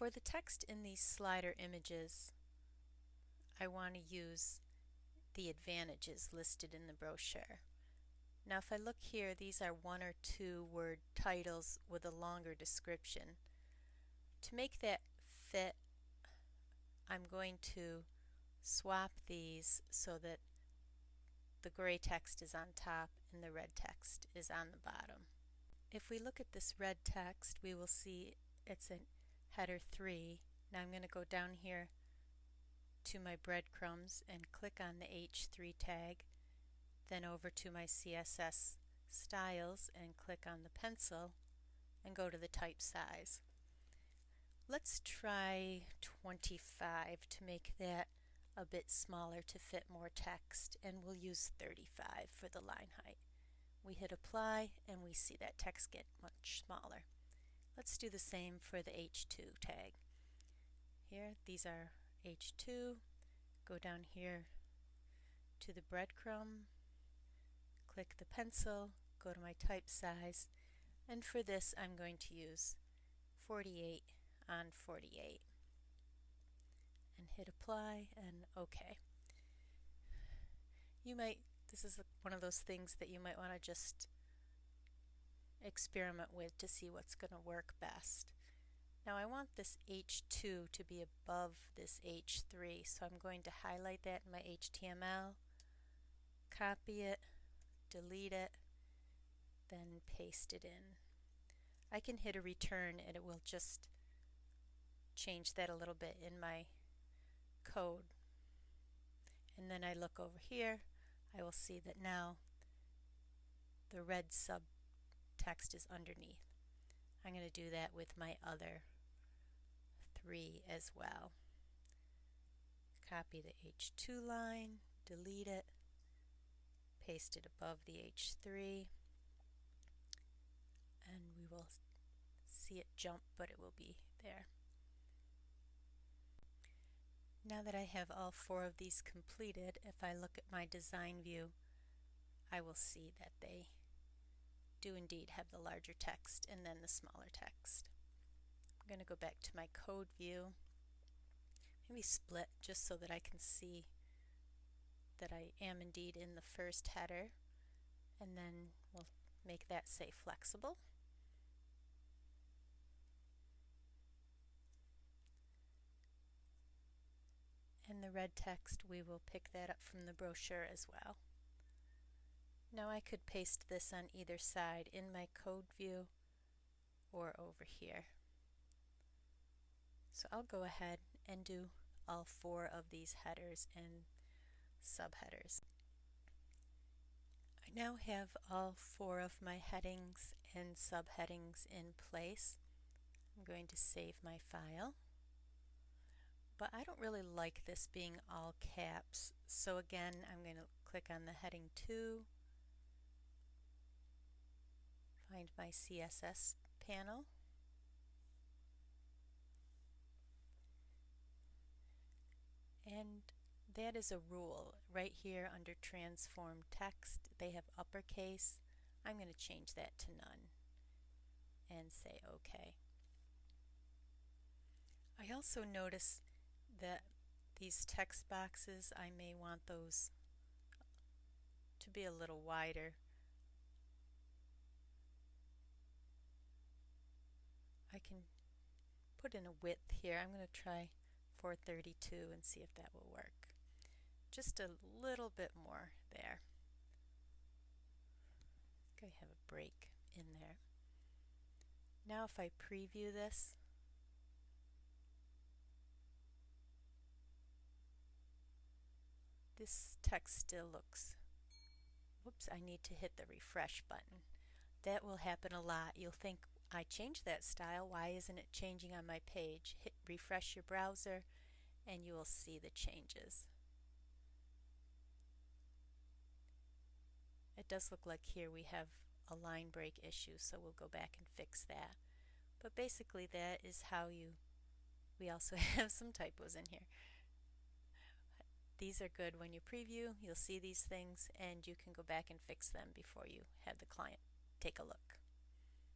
For the text in these slider images, I want to use the advantages listed in the brochure. Now if I look here, these are 1 or 2 word titles with a longer description. To make that fit, I'm going to swap these so that the gray text is on top and the red text is on the bottom. If we look at this red text, we will see it's in header 3. Now I'm going to go down here to my breadcrumbs and click on the H3 tag, then over to my CSS styles and click on the pencil and go to the type size. Let's try 25 to make that a bit smaller to fit more text, and we'll use 35 for the line height. We hit apply and we see that text get much smaller. Let's do the same for the H2 tag. Here, these are H2. Go down here to the breadcrumb, click the pencil, go to my type size, and for this I'm going to use 48 on 48 and hit apply and OK. This is one of those things that you might want to just experiment with to see what's going to work best. Now I want this H2 to be above this H3, so I'm going to highlight that in my HTML, copy it, delete it, then paste it in. I can hit a return and it will just change that a little bit in my code. And then I look over here, I will see that now the red subtext is underneath. I'm going to do that with my other 3 as well. Copy the H2 line, delete it, paste it above the H3, and we will see it jump, but it will be there. Now that I have all 4 of these completed, if I look at my design view, I will see that they do indeed have the larger text and then the smaller text. I'm going to go back to my code view, maybe split just so that I can see that I am indeed in the first header, and then we'll make that say flexible. And the red text, we will pick that up from the brochure as well. Now I could paste this on either side in my code view or over here. So I'll go ahead and do all 4 of these headers and subheaders. I now have all 4 of my headings and subheadings in place. I'm going to save my file. But I don't really like this being all caps, so again I'm going to click on the heading 2, find my CSS panel, and that is a rule. Right here under transform text they have uppercase. I'm going to change that to none and say OK. I also notice that these text boxes, I may want those to be a little wider. I can put in a width here. I'm going to try 432 and see if that will work. Just a little bit more there. I think I have a break in there. Now if I preview this, this text still looks, whoops, I need to hit the refresh button. That will happen a lot. You'll think, I changed that style, why isn't it changing on my page? Hit refresh your browser and you will see the changes. It does look like here we have a line break issue, so we'll go back and fix that. But basically that is how we also have some typos in here. These are good when you preview, you'll see these things and you can go back and fix them before you have the client take a look.